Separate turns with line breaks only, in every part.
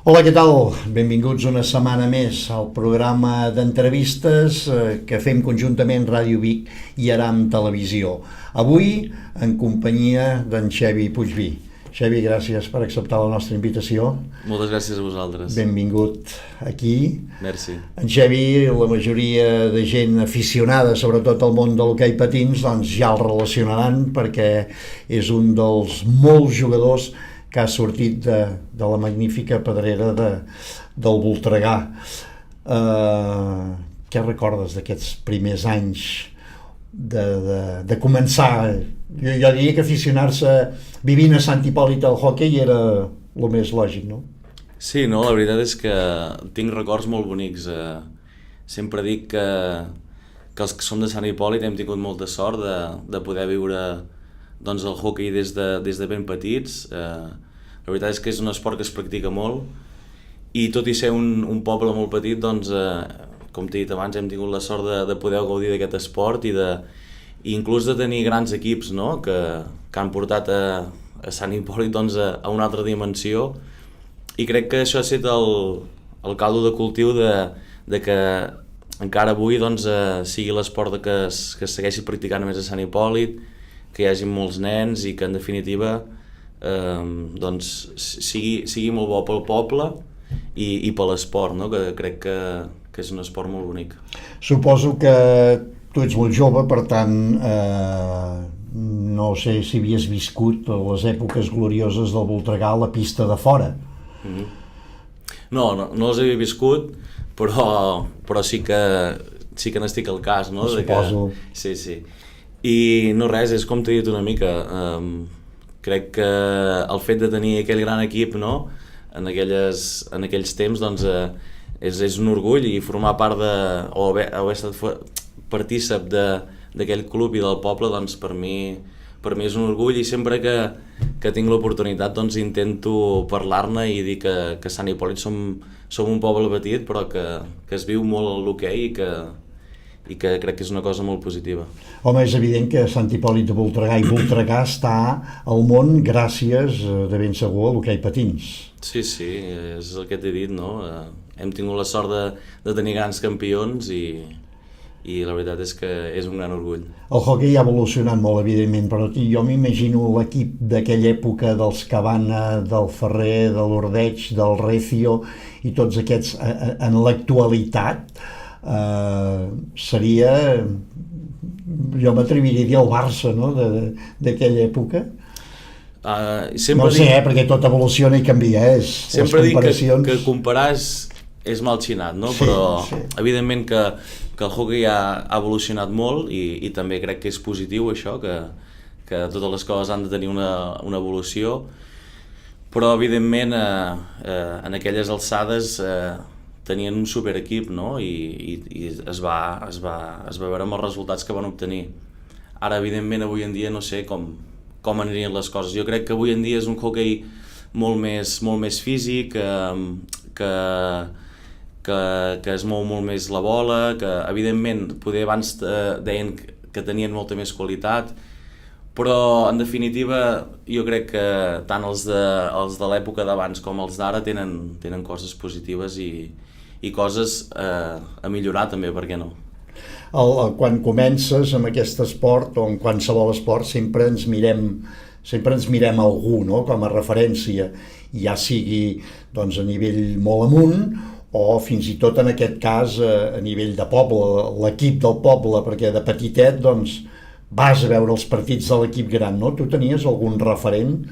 Hola, què tal? Benvinguts una setmana més al programa d'entrevistes que fem conjuntament Ràdio Vic i Aram Televisió. Avui en companyia d'en Xevi Puigví. Xevi, gràcies per acceptar la nostra invitació.
Moltes gràcies a vosaltres.
Benvingut aquí.
Merci.
En Xevi, la majoria de gent aficionada, sobretot al món de l'hoquei patins, doncs ja el relacionaran perquè és un dels molts jugadors que ha sortit de la magnífica pedrera del Voltregà. Què recordes d'aquests primers anys de començar? Jo diria que aficionar-se vivint a Sant Hipòlit al hoquei era el més lògic, no?
Sí, no, la veritat és que tinc records molt bonics. Sempre dic que els que som de Sant Hipòlit hem tingut molta sort de poder viure doncs, el hoquei des de ben petits. La veritat és que és un esport que es practica molt i tot i ser un poble molt petit, doncs, com t'he dit abans, hem tingut la sort de poder gaudir d'aquest esport i inclús de tenir grans equips, no? que han portat a Sant Hipòlit doncs, a una altra dimensió, i crec que això ha estat el caldo de cultiu de que encara avui doncs, sigui l'esport que es segueixi practicant més a Sant Hipòlit, que hi hagi molts nens i que en definitiva doncs, sigui molt bo pel poble i per l'esport, no? Que crec que és un esport molt bonic.
Suposo que tu ets molt jove, per tant no sé si havies viscut les èpoques glorioses del Voltregà a la pista de fora.
No les havia viscut, però sí que n'estic al cas, no?
Suposo.
Sí. I no res, és com t'he dit una mica, crec que el fet de tenir aquell gran equip, no? en aquells temps doncs, és un orgull, i formar part o haver estat partícip d'aquell club i del poble, doncs, per mi és un orgull, i sempre que tinc l'oportunitat doncs, intento parlar-ne i dir que Sant Hipòlit som un poble petit, però que es viu molt l'hoquei i que crec que és una cosa molt positiva.
Home, és evident que Sant Hipòlit de Voltregà i Voltregà està al món gràcies, de ben segur, a l'hoquei patins.
Sí, és el que t'he dit, no? Hem tingut la sort de tenir grans campions i la veritat és que és un gran orgull.
El hoquei ha evolucionat molt, evidentment, però jo m'imagino l'equip d'aquella època dels Cabana, del Ferrer, de l'Ordeig, del Recio i tots aquests en l'actualitat seria, jo m'atreviria a dir el Barça, no? d'aquella època. No sé, perquè tot evoluciona i canvia,
sempre dic que comparar és mal xinat, no?
Sí,
però evidentment que el hoquei ha evolucionat molt i també crec que és positiu això, que totes les coses han de tenir una evolució, però evidentment en aquelles alçades tenien un superequip, no? I es va veure amb els resultats que van obtenir. Ara, evidentment, avui en dia no sé com anirien les coses. Jo crec que avui en dia és un hoquei molt més físic, que es mou molt més la bola, que evidentment poder abans deien que tenien molta més qualitat, però en definitiva jo crec que tant els de l'època d'abans com els d'ara tenen coses positives i coses a millorar també, per què no?
Quan comences amb aquest esport o en qualsevol esport sempre ens mirem algú, no? Com a referència, ja sigui doncs, a nivell molt amunt o fins i tot en aquest cas a nivell de poble, l'equip del poble, perquè de petitet doncs, vas a veure els partits de l'equip gran, no? Tu tenies algun referent?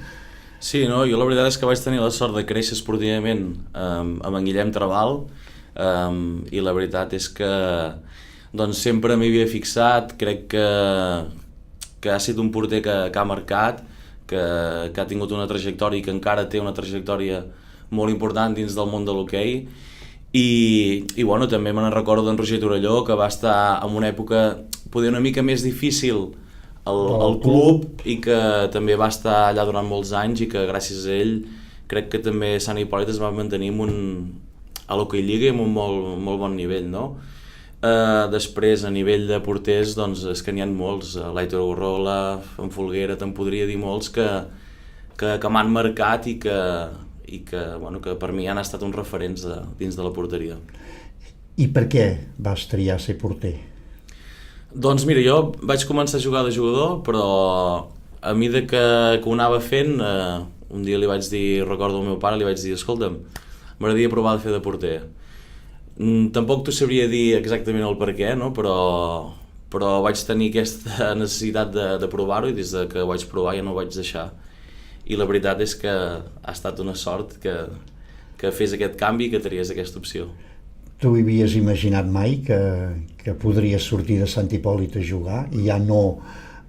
Sí, no? Jo la veritat és que vaig tenir la sort de créixer esportivament amb en Guillem Trabal, i la veritat és que doncs, sempre m'hi havia fixat. Crec que ha estat un porter que ha marcat, que ha tingut una trajectòria i que encara té una trajectòria molt important dins del món de l'hoquei, i bueno, també me'n recordo d'en Roger Torelló, que va estar en una època poder una mica més difícil al club i que també va estar allà durant molts anys, i que gràcies a ell crec que també Sant Hipòlit es va mantenir a l'Hockey Lliga i amb un molt bon nivell, no? Després, a nivell de porters, doncs és que n'hi ha molts, l'Aitor Gorrola, en Folguera, te'n podria dir molts que m'han marcat i que per mi han estat uns referents dins de la porteria.
I per què vas triar ser porter?
Doncs mira, jo vaig començar a jugar de jugador, però a mesura que ho anava fent, un dia li vaig dir, recordo al meu pare, li vaig dir, escolta'm, m'agradaria provar de fer de porter. Tampoc t'ho sabria dir exactament el per què, no? però vaig tenir aquesta necessitat de provar-ho i des que ho vaig provar ja no ho vaig deixar. I la veritat és que ha estat una sort que fes aquest canvi i que tries aquesta opció.
Tu havies imaginat mai que podries sortir de Sant Hipòlit a jugar i ja no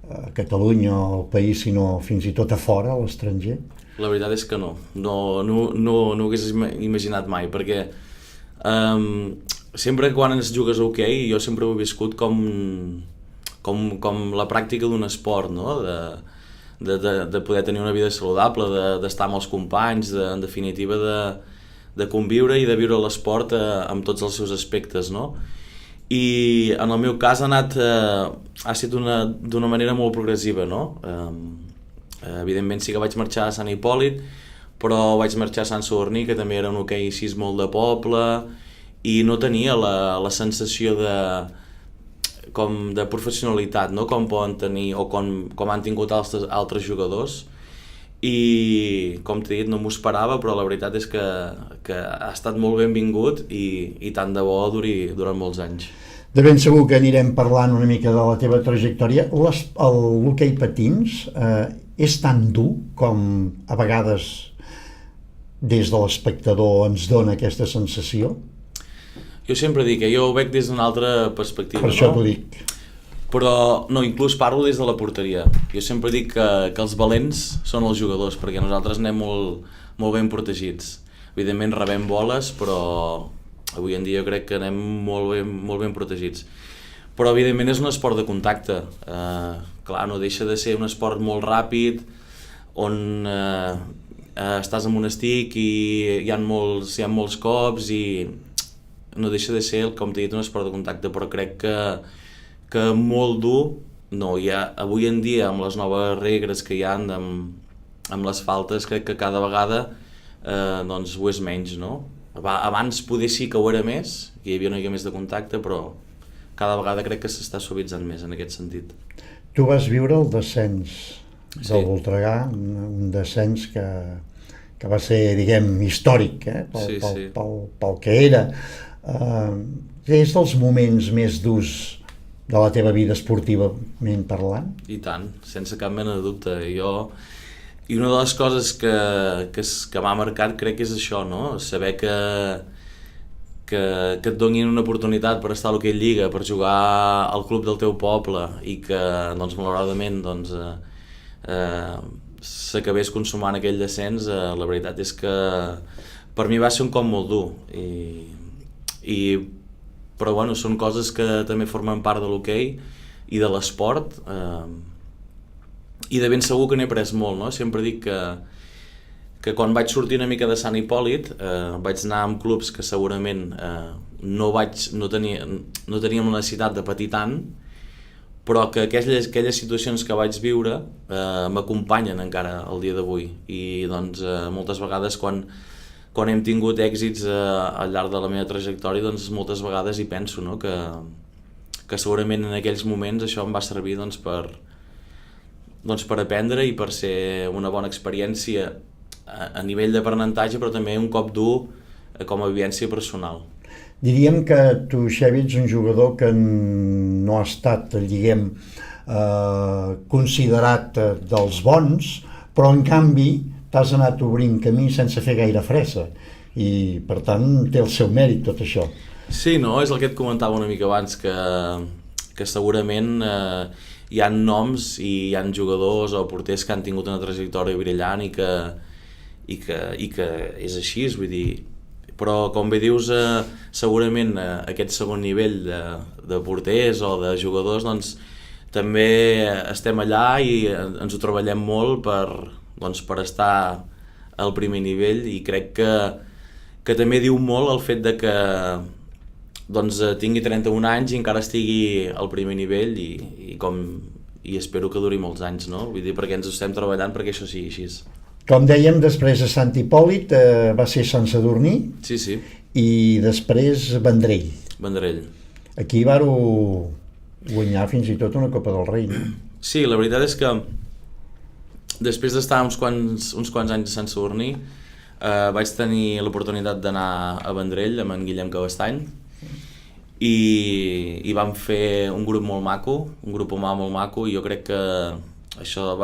a Catalunya o al país, sinó fins i tot a fora, a l'estranger?
La veritat és que no ho hagués imaginat mai, perquè sempre quan ens jugues a hoquei jo sempre ho he viscut com la pràctica d'un esport, no? De poder tenir una vida saludable, d'estar amb els companys, en definitiva de conviure i de viure l'esport amb tots els seus aspectes, no? I en el meu cas ha estat d'una manera molt progressiva, no? Evidentment sí que vaig marxar a Sant Hipòlit, però vaig marxar a Sant Sadurní, que també era un hoquei així molt de poble, i no tenia la sensació de professionalitat, no? Com poden tenir o com han tingut altres jugadors, i com t'he dit no m'ho esperava, però la veritat és que ha estat molt benvingut i tant de bo duri durant molts anys.
De ben segur que anirem parlant una mica de la teva trajectòria. L'hoquei patins és tan dur com a vegades des de l'espectador ens dona aquesta sensació?
Jo sempre dic que jo ho veig des d'una altra perspectiva,
per això t'ho dic.
Però no, inclús parlo des de la porteria. Jo sempre dic que els valents són els jugadors, perquè nosaltres anem molt ben protegits. Evidentment rebem boles, però avui en dia jo crec que anem molt ben protegits. Però evidentment és un esport de contacte. Clar, no deixa de ser un esport molt ràpid, on estàs amb un stick i hi ha molts cops i no deixa de ser, com t'he dit, un esport de contacte, però crec que molt dur no hi ha. Avui en dia, amb les noves regles que hi ha amb les faltes, crec que cada vegada doncs ho és menys, no? Abans poder sí que ho era més, que hi havia una mica més de contacte, però cada vegada crec que s'està suavitzant més en aquest sentit.
Tu vas viure el descens del Voltregà, un descens que va ser, diguem, històric, pel que era. És dels moments més durs de la teva vida esportivament parlant?
I tant, sense cap mena de dubte. I una de les coses que m'ha marcat crec que és això, no? Saber que et donin una oportunitat per estar a l'hoquei Lliga, per jugar al club del teu poble i que, doncs, malauradament, s'acabés consumant aquell descens, la veritat és que per mi va ser un cop molt dur. Però bueno, són coses que també formen part de l'hoquei i de l'esport, i de ben segur que n'he après molt, no? Sempre dic que quan vaig sortir una mica de Sant Hipòlit vaig anar amb clubs que segurament no teníem la necessitat de patir tant, però que aquelles situacions que vaig viure m'acompanyen encara al dia d'avui. I doncs moltes vegades quan hem tingut èxits al llarg de la meva trajectòria, doncs moltes vegades hi penso, no? Que segurament en aquells moments això em va servir per aprendre i per ser una bona experiència a nivell d'aprenentatge, però també un cop dur com a vivència personal.
Diríem que tu, Xevi, ets un jugador que no ha estat, diguem, considerat dels bons, però en canvi t'has anat obrint camí sense fer gaire fressa i per tant té el seu mèrit tot això.
Sí, no? És el que et comentava una mica abans, que segurament hi ha noms i hi ha jugadors o porters que han tingut una trajectòria brillant i que és així, vull dir. Però com bé dius, segurament aquest segon nivell de porters o de jugadors, doncs també estem allà i ens ho treballem molt per estar al primer nivell, i crec que també diu molt el fet de que tingui 31 anys i encara estigui al primer nivell i espero que duri molts anys, no? Vull dir, perquè ens ho estem treballant perquè això sigui així.
Com dèiem, després de Sant Hipòlit va ser Sant Sadurní
Sí, sí,
i després Vendrell.
Vendrell.
Aquí vau guanyar fins i tot una Copa del Rei. No?
Sí, la veritat és que després d'estar uns quants anys a Sant Sadurní vaig tenir l'oportunitat d'anar a Vendrell amb en Guillem Cabestany i vam fer un grup molt maco, un grup humà molt maco, i jo crec que això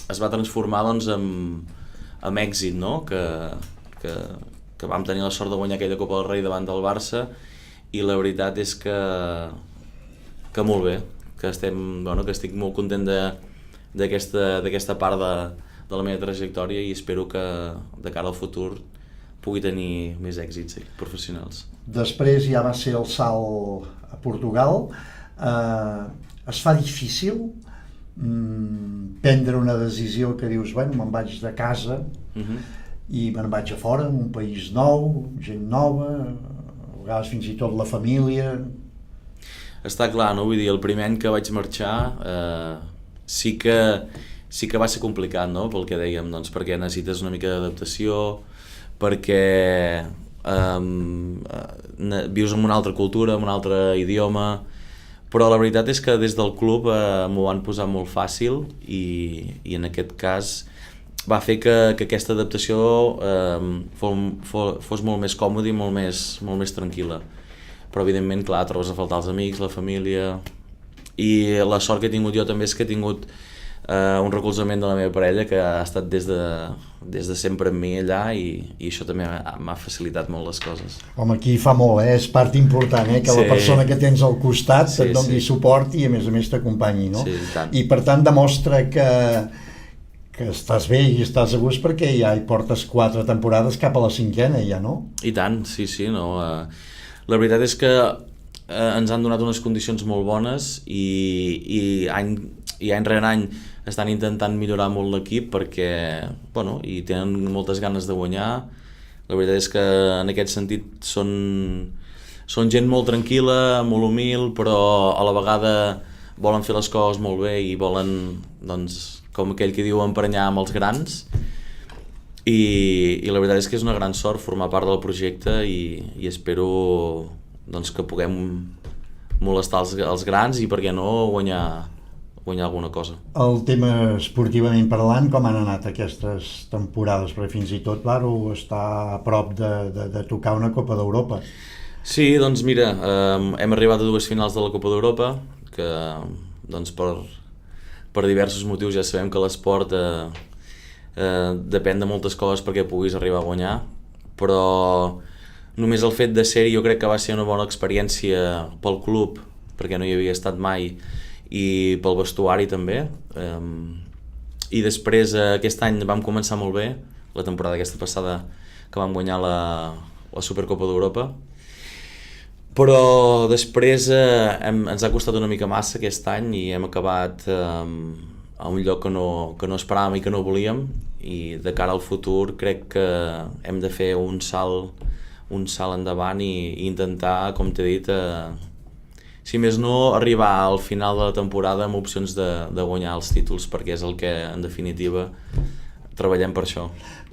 es va transformar doncs, en èxit, no? que vam tenir la sort de guanyar aquella Copa del Rei davant del Barça, i la veritat és que molt bé, que estic molt content d'aquesta part de la meva trajectòria, i espero que de cara al futur pugui tenir més èxits professionals.
Després ja va ser el salt a Portugal. Es fa difícil prendre una decisió que dius, bueno, me'n vaig de casa i me'n vaig a fora, en un país nou, gent nova, a vegades fins i tot la família.
Està clar, no? Vull dir, el primer any que vaig marxar sí que va ser complicat, no? Pel que dèiem, doncs, perquè necessites una mica d'adaptació, perquè vius en una altra cultura, en un altre idioma, però la veritat és que des del club m'ho van posar molt fàcil, i en aquest cas va fer que aquesta adaptació fos molt més còmoda i molt més tranquil·la. Però evidentment, clar, trobes a faltar els amics, la família, i la sort que he tingut jo també és que he tingut un recolzament de la meva parella, que ha estat des de sempre amb mi allà, i això també m'ha facilitat molt les coses.
Home, aquí fa molt, és part important, que la persona que tens al costat et doni suport i a més t'acompanyi, no?
Sí, tant.
I per tant demostra que estàs bé i estàs a gust, perquè ja hi portes 4 temporades cap a la 5ª, ja, no?
I tant, sí, no. La veritat és que ens han donat unes condicions molt bones, i any rere any estan intentant millorar molt l'equip, perquè i tenen moltes ganes de guanyar. La veritat és que en aquest sentit són gent molt tranquil·la, molt humil, però a la vegada volen fer les coses molt bé i volen, doncs, com aquell que diu, emprenyar amb els grans, i la veritat és que és una gran sort formar part del projecte, i espero doncs, que puguem molestar els grans i, per què no, guanyar alguna cosa.
El tema esportivament parlant, com han anat aquestes temporades? Perquè fins i tot vau estar a prop de tocar una Copa d'Europa.
Sí, doncs mira, hem arribat a 2 finals de la Copa d'Europa, que doncs per diversos motius ja sabem que l'esport depèn de moltes coses perquè puguis arribar a guanyar, però només el fet de ser-hi jo crec que va ser una bona experiència pel club, perquè no hi havia estat mai, i pel vestuari també, i després aquest any vam començar molt bé, la temporada aquesta passada que vam guanyar la Supercopa d'Europa, però després ens ha costat una mica massa aquest any i hem acabat a un lloc que no esperàvem i que no volíem, i de cara al futur crec que hem de fer un salt endavant i intentar, com t'he dit, si més no, arribar al final de la temporada amb opcions de guanyar els títols, perquè és el que, en definitiva, treballem per això.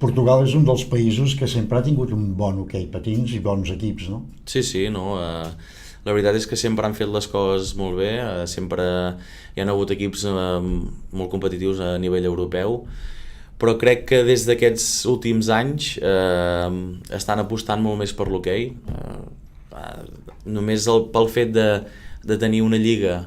Portugal és un dels països que sempre ha tingut un bon hoquei patins i bons equips, no?
Sí, no. La veritat és que sempre han fet les coses molt bé, sempre hi ha hagut equips molt competitius a nivell europeu, però crec que des d'aquests últims anys estan apostant molt més per l'hoquei. Només pel fet de tenir una lliga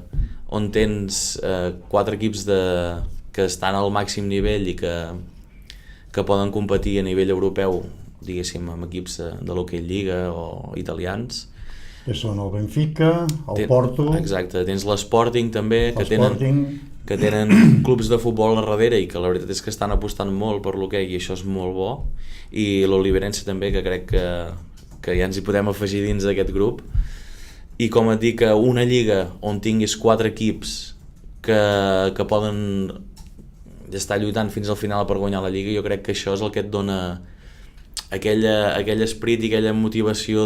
on tens 4 equips que estan al màxim nivell i que poden competir a nivell europeu, diguéssim, amb equips de l'Hockey Lliga o italians.
Que són el Benfica, el Porto...
Exacte, tens l'Sporting també, que tenen clubs de futbol a darrere i que la veritat és que estan apostant molt per l'hoquei, i això és molt bo, i l'Oliverense també, que crec que ja ens hi podem afegir dins d'aquest grup. I com et dic, una lliga on tinguis 4 equips que poden estar lluitant fins al final per guanyar la lliga, jo crec que això és el que et dona aquell esperit i aquella motivació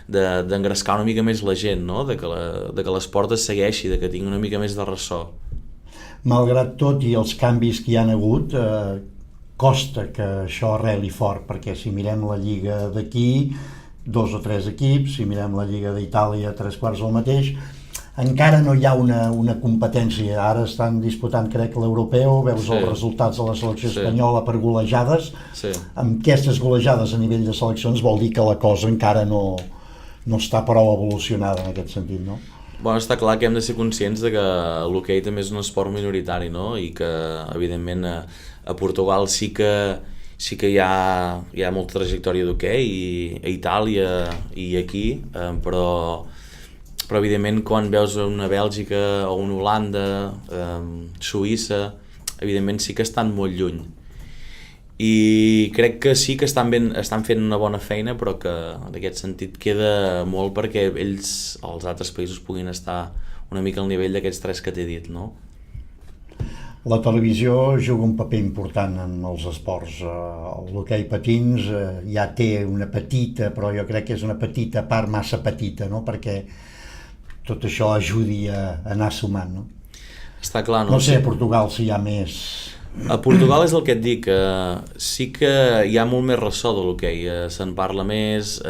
d'engrescar una mica més la gent, no? de que l'esport es segueixi, de que tingui una mica més de ressò.
Malgrat tot i els canvis que hi han hagut, costa que això arreli fort, perquè si mirem la lliga d'aquí, 2 o 3 equips, si mirem la lliga d'Itàlia, 3/4 del mateix, encara no hi ha una competència. Ara estan disputant, crec, l'europeu, veus els resultats de la selecció espanyola per golejades. Amb aquestes golejades a nivell de seleccions vol dir que la cosa encara no està prou evolucionada en aquest sentit, no?
Bueno, està clar que hem de ser conscients de que l'hoquei també és un esport minoritari, no? I que, evidentment, a Portugal sí que hi ha molta trajectòria d'hoquei, i a Itàlia i aquí, però evidentment quan veus una Bèlgica o una Holanda, Suïssa, evidentment sí que estan molt lluny. I crec que sí que estan fent una bona feina, però que en aquest sentit queda molt perquè els altres països puguin estar una mica al nivell d'aquests 3 que t'he dit, no?
La televisió juga un paper important en els esports. L'hoquei patins ja té una petita, però jo crec que és una petita part massa petita, no? Perquè tot això ajudi a anar sumant, no?
Està clar, no?
No sé a Portugal si hi ha més...
A Portugal és el que et dic, sí que hi ha molt més ressò de l'hoquei, se'n parla més,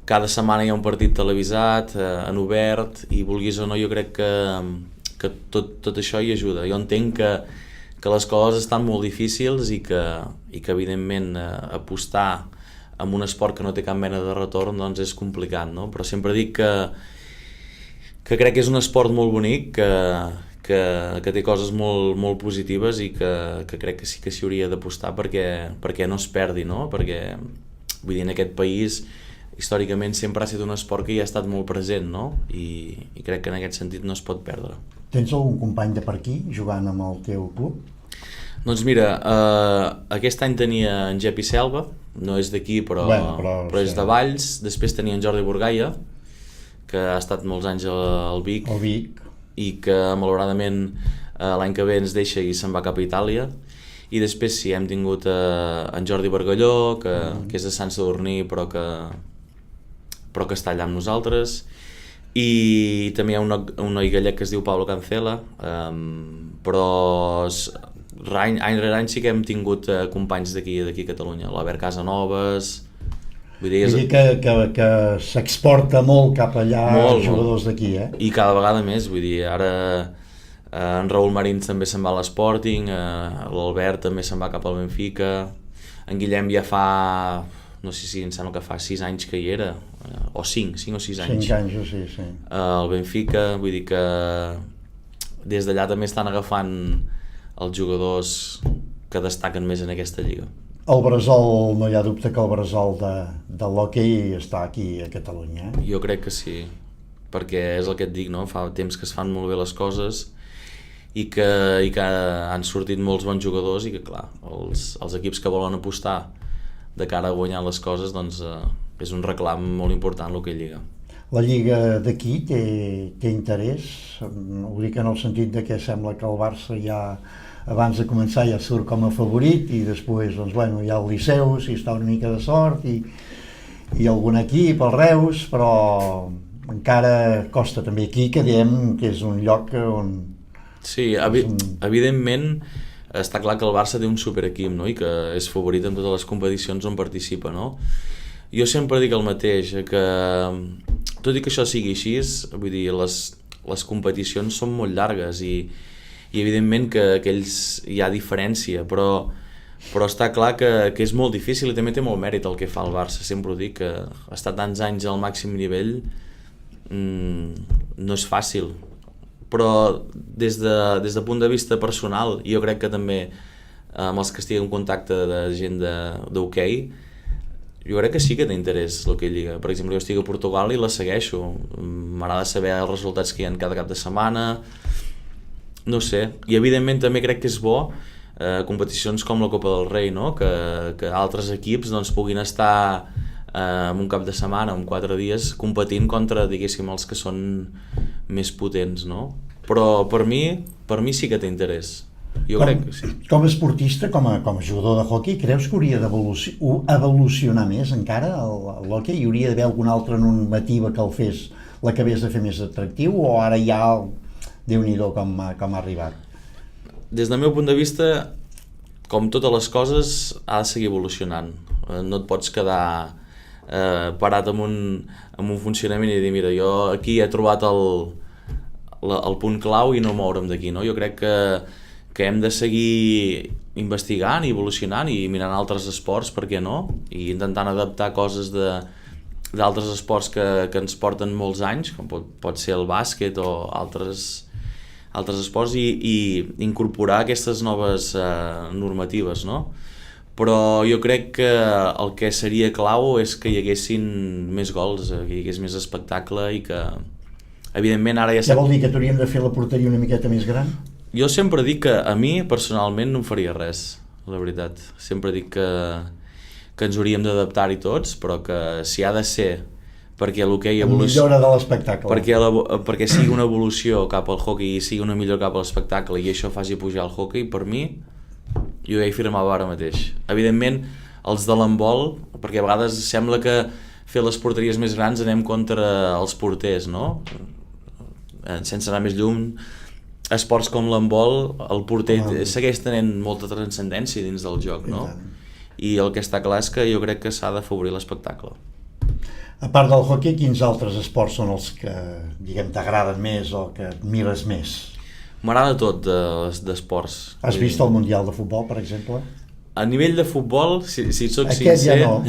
cada setmana hi ha un partit televisat, en obert, i vulguis o no, jo crec que tot això hi ajuda. Jo entenc que les coses estan molt difícils i que evidentment apostar en un esport que no té cap mena de retorn doncs és complicat, no? Però sempre dic que crec que és un esport molt bonic, que té coses molt positives i que crec que sí que s'hi hauria d'apostar perquè no es perdi, no? Perquè vull dir, en aquest país històricament sempre ha estat un esport que hi ha estat molt present, no? I crec que en aquest sentit no es pot perdre.
Tens algun company de per aquí jugant amb el teu club?
Doncs mira, aquest any tenia en Jepi Selva, no és d'aquí però és de Valls. Després tenia en Jordi Burgaia, que ha estat molts anys al Vic, i que malauradament l'any que ve ens deixa i se'n va cap a Itàlia. I després sí, hem tingut en Jordi Bargalló, que és de Sant Sadurní però que està allà amb nosaltres, i també hi ha un noi gallec que es diu Pablo Cancela, però any rere any sí que hem tingut companys d'aquí a Catalunya, l'Albert Casanovas.
Vull dir que s'exporta molt cap allà els jugadors d'aquí, eh?
I cada vegada més, vull dir, ara en Raúl Marín també se'n va a l'Sporting, l'Albert també se'n va cap al Benfica, en Guillem ja fa, no sé si em sembla que fa 6 anys que hi era, o 5 o 6 anys.
5 anys, sí.
El Benfica, vull dir que des d'allà també estan agafant els jugadors que destaquen més en aquesta lliga.
El bressol, no hi ha dubte que el bressol de l'hoquei està aquí a Catalunya, eh?
Jo crec que sí, perquè és el que et dic, no? Fa temps que es fan molt bé les coses i que han sortit molts bons jugadors i que, clar, els equips que volen apostar de cara a guanyar les coses, doncs és un reclam molt important l'hoquei lliga.
La lliga d'aquí té interès? Ho dic en el sentit de que sembla que el Barça ja abans de començar ja surt com a favorit i després doncs, bueno, hi ha el Liceu, si està una mica de sort, i algun equip, el Reus, però encara costa també aquí, que diem que és un lloc on...
Sí, evidentment està clar que el Barça té un superequip, no? I que és favorit en totes les competicions on participa, no? Jo sempre dic el mateix, que tot i que això sigui així, vull dir, les competicions són molt llargues i evidentment que hi ha diferència, però està clar que és molt difícil i també té molt mèrit el que fa el Barça. Sempre ho dic, que estar tants anys al màxim nivell no és fàcil, però des de punt de vista personal, i jo crec que també amb els que estigui en contacte de gent d'hoquei, jo crec que sí que té interès l'hoquei lliga. Per exemple, jo estic a Portugal i la segueixo, m'agrada saber els resultats que hi ha cada cap de setmana, no sé, i evidentment també crec que és bo competicions com la Copa del Rei, no? Que altres equips doncs, puguin estar en un cap de setmana, en 4 dies, competint contra, diguéssim, els que són més potents, no? Però per mi sí que té interès. Jo crec que sí.
Com a esportista, com a jugador de hoquei, creus que hauria d'evolucionar més encara l'hoquei? Hi hauria d'haver alguna altra normativa que l'acabés de fer més atractiu, o ara ja Déu-n'hi-do com ha arribat?
Des del meu punt de vista, com totes les coses, ha de seguir evolucionant. No et pots quedar parat amb un funcionament i dir, mira, jo aquí he trobat el punt clau i no moure'm d'aquí, no? Jo crec que hem de seguir investigant i evolucionant i mirant altres esports, per què no? I intentant adaptar coses d'altres esports que ens porten molts anys, com pot ser el bàsquet o altres esports, i incorporar aquestes noves normatives, no? Però jo crec que el que seria clau és que hi haguessin més gols, que hi hagués més espectacle i que, evidentment, ara ja...
Què vol dir, que t'hauríem de fer la porteria una miqueta més gran?
Jo sempre dic que a mi, personalment, no em faria res, la veritat. Sempre dic que ens hauríem d'adaptar-hi tots, però que si ha de ser perquè l'hoquei
millora de l'espectacle,
perquè sigui una evolució cap al hoquei i sigui una millora cap a l'espectacle i això faci pujar el hoquei, per mi, jo ja hi firmava ara mateix. Evidentment, els de l'handbol, perquè a vegades sembla que fer les porteries més grans anem contra els porters, no? Sense anar més lluny, esports com l'handbol, el porter segueix tenint molta transcendència dins del joc, no? I el que està clar és que jo crec que s'ha d'afavorir l'espectacle.
A part del hoquei, quins altres esports són els que, diguem, t'agraden més o que admires més?
M'agrada tot d'esports.
Has vist el Mundial de Futbol, per exemple?
A nivell de futbol, si soc
sincer... Aquest ja
no.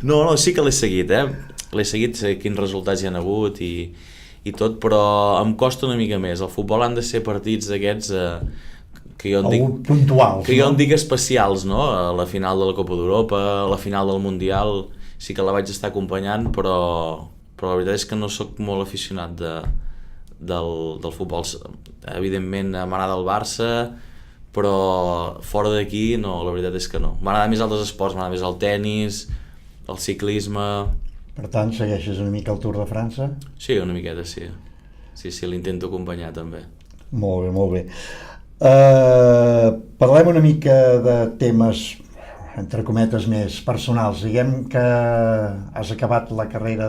No, sí que l'he seguit, L'he seguit, sé quins resultats hi ha hagut i tot, però em costa una mica més. El futbol han de ser partits d'aquests que jo en dic especials, no? A la final de la Copa d'Europa, a la final del Mundial, sí que la vaig estar acompanyant, però la veritat és que no sóc molt aficionat del futbol. Evidentment m'agrada el Barça, però fora d'aquí no, la veritat és que no. M'agrada més altres esports, m'agrada més el tennis, el ciclisme...
Per tant, segueixes una mica el Tour de França?
Sí, una miqueta, sí. Sí, l'intento acompanyar també.
Molt bé, molt bé. Parlem una mica de temes, entre cometes, més personals. Diguem que has acabat la carrera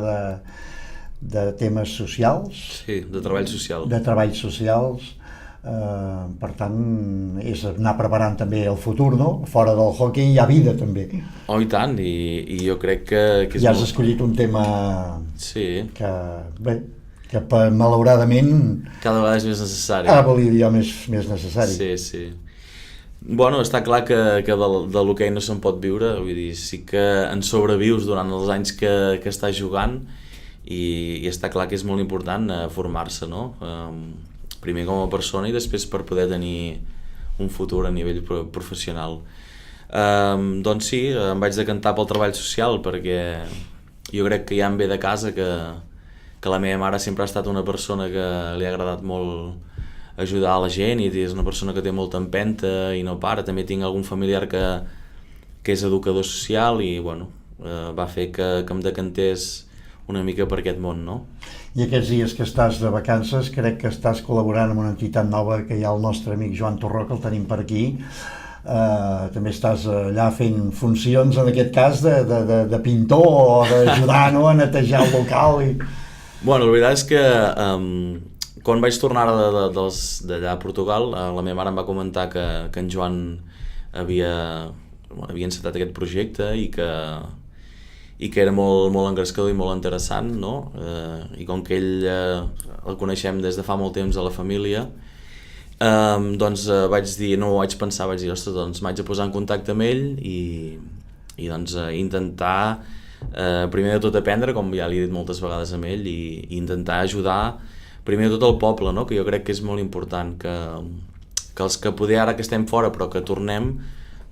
de temes socials.
Sí, de treball social.
De treballs socials. Per tant, és anar preparant també el futur, no? Fora del hoquei hi ha vida també.
Oh, i tant, i jo crec que és
ja has escollit un tema que, bé, que malauradament
cada vegada és més necessari.
Ara volia dir més necessari.
Sí. Bueno, està clar que de l'hoquei no se'n pot viure, vull dir, sí que en sobrevius durant els anys que estàs jugant i està clar que és molt important formar-se, no? Primer com a persona i després per poder tenir un futur a nivell professional. Doncs sí, em vaig decantar pel treball social perquè jo crec que ja em ve de casa que la meva mare sempre ha estat una persona que li ha agradat molt ajudar a la gent i és una persona que té molta empenta i no para. També tinc algun familiar que és educador social i bueno, va fer que em decantés una mica per aquest món, no?
I aquests dies que estàs de vacances crec que estàs col·laborant amb una entitat nova que hi ha el nostre amic Joan Torró, que el tenim per aquí. També estàs allà fent funcions, en aquest cas, de pintor o d'ajudar, no?, a netejar el local.
Bueno, la veritat és que quan vaig tornar d'allà a Portugal, la meva mare em va comentar que en Joan havia encetat aquest projecte i que era molt engrescador i molt interessant, no? I com que ell el coneixem des de fa molt temps a la família, doncs vaig dir, no ho vaig pensar, vaig dir, ostres, doncs m'haig de posar en contacte amb ell i doncs intentar primer de tot aprendre, com ja li he dit moltes vegades a ell, i intentar ajudar primer de tot el poble, no? Que jo crec que és molt important que els que poder ara que estem fora però que tornem,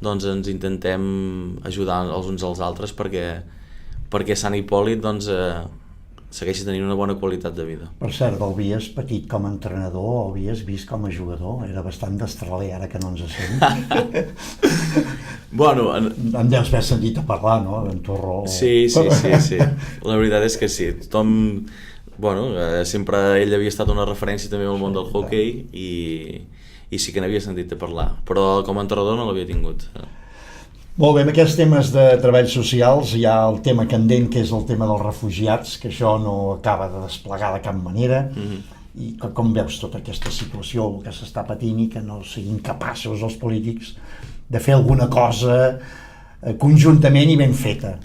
doncs ens intentem ajudar els uns als altres perquè Sant Hipòlit doncs, segueixi tenint una bona qualitat de vida.
Per cert, el havies patit com a entrenador o havies vist com a jugador? Era bastant destraler ara que no ens sent.
Bueno,
en deus haver sentit a parlar, no?, d'en Torró.
Sí. La veritat és que sí. Tothom, bueno, sempre ell havia estat una referència també al món del hoquei i sí que n'havia sentit a parlar, però com a entrenador no l'havia tingut.
Molt bé, amb aquests temes de treballs socials hi ha el tema candent, que és el tema dels refugiats, que això no acaba de desplegar de cap manera. I com veus tota aquesta situació, el que s'està patint, i que no siguin capaços els polítics de fer alguna cosa conjuntament i ben feta?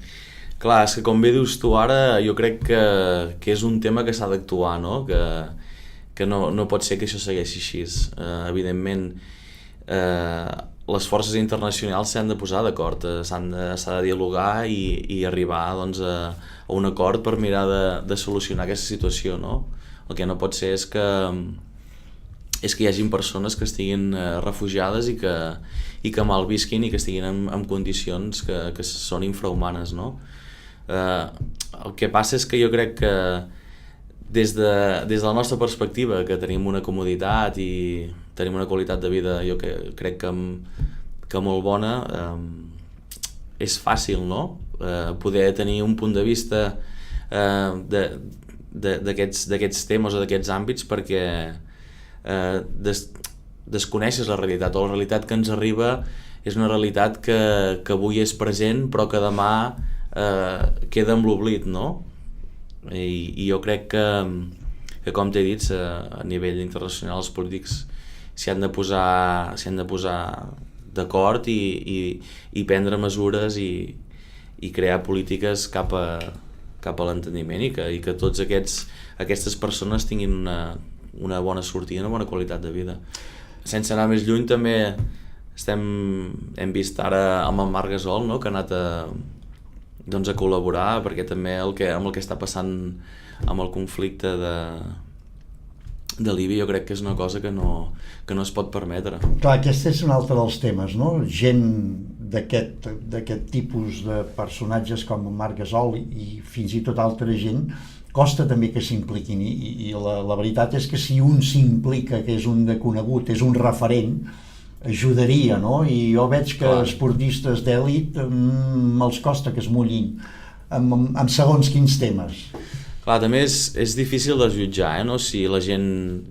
Clar, és que com bé dius tu ara, jo crec que és un tema que s'ha d'actuar, no? Que no pot ser que això segueixi així. Evidentment, les forces internacionals s'han de posar d'acord, s'ha de dialogar i arribar doncs, a un acord per mirar de solucionar aquesta situació, no? El que no pot ser és que hi hagin persones que estiguin refugiades i que malvisquin i que estiguin en condicions que són infrahumanes, no? El que passa és que jo crec que des de la nostra perspectiva, que tenim una comoditat i tenim una qualitat de vida, jo crec que molt bona, és fàcil, no? Poder tenir un punt de vista d'aquests temes o d'aquests àmbits, perquè desconeixes la realitat, o la realitat que ens arriba és una realitat que avui és present però que demà queda en l'oblit, no? I jo crec que com t'he dit, a nivell internacional els polítics s'hi han de posar d'acord i prendre mesures i crear polítiques cap a l'entendiment i que tots aquestes persones tinguin una bona sortida, una bona qualitat de vida. Sense anar més lluny, també hem vist ara amb el Marc Gasol, no? Que ha anat a col·laborar, perquè també amb el que està passant amb el conflicte de Líbia, jo crec que és una cosa que no es pot permetre.
Clar, aquest és un altre dels temes, no? Gent d'aquest tipus de personatges com el Marc Gasol i fins i tot altra gent costa també que s'impliquin i la veritat és que si un s'implica, que és un de conegut, és un referent, ajudaria, no? I jo veig que esportistes d'èlit me'ls costa que es mullin amb segons quins temes.
Clar, també és difícil de jutjar, no? Si la gent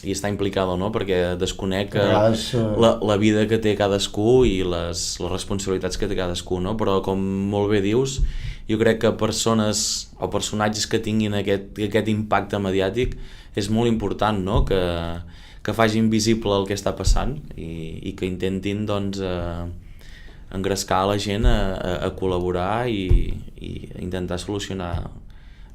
hi està implicada o no, perquè desconec la vida que té cadascú i les responsabilitats que té cadascú, no? Però com molt bé dius, jo crec que persones o personatges que tinguin aquest impacte mediàtic és molt important, no? Que facin visible el que està passant i que intentin doncs, engrescar la gent a col·laborar i intentar solucionar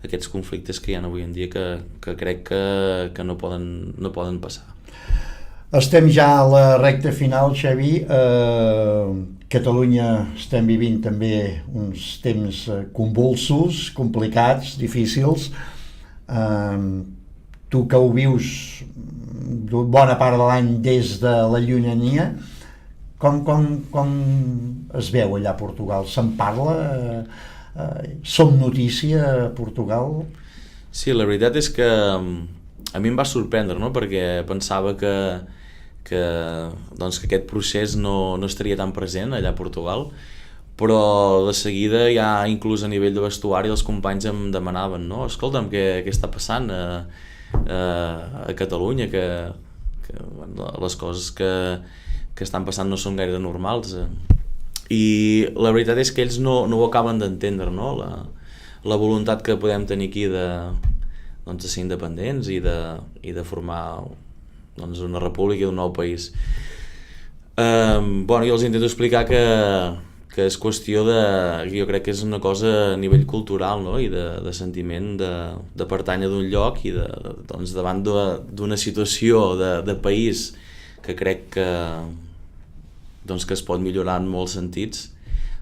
aquests conflictes que hi ha avui en dia que crec que no poden passar.
Estem ja a la recta final, Xavi. Catalunya estem vivint també uns temps convulsos, complicats, difícils. Tu que ho vius bona part de l'any des de la llunyania, com es veu allà a Portugal? Se'n parla? Som notícia a Portugal?
Sí, la veritat és que a mi em va sorprendre, no? Perquè pensava que aquest procés no estaria tan present allà a Portugal, però de seguida ja inclús a nivell de vestuari els companys em demanaven, no? Escolta'm, què està passant a Catalunya, que les coses que estan passant no són gaire normals, i la veritat és que ells no ho acaben d'entendre, no? La voluntat que podem tenir aquí de ser independents i de formar una república i un nou país. Jo els intento explicar que és qüestió jo crec que és una cosa a nivell cultural, no? I de sentiment de pertànyer d'un lloc i davant d'una situació de país que crec que es pot millorar en molts sentits,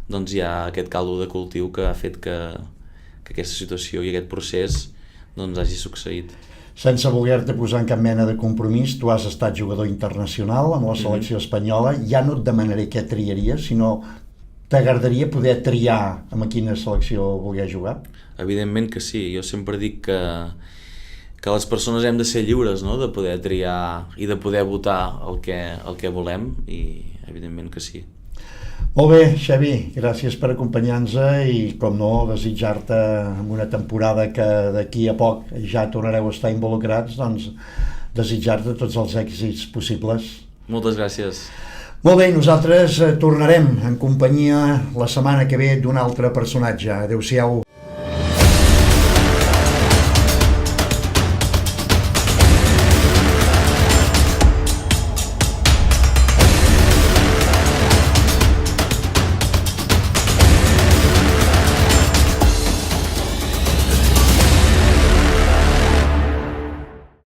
hi ha aquest caldo de cultiu que ha fet que aquesta situació i aquest procés hagi succeït.
Sense voler-te posar en cap mena de compromís, tu has estat jugador internacional amb la selecció espanyola, ja no et demanaré què triaries, sinó t'agradaria poder triar amb quina selecció volia jugar?
Evidentment que sí, jo sempre dic que les persones hem de ser lliures, no? De poder triar i de poder votar el que volem, i evidentment que sí.
Molt bé, Xavi, gràcies per acompanyar-nos i, com no, desitjar-te en una temporada que d'aquí a poc ja tornareu a estar involucrats, desitjar-te tots els èxits possibles.
Moltes gràcies.
Molt bé, nosaltres tornarem en companyia la setmana que ve d'un altre personatge. Adéu-siau.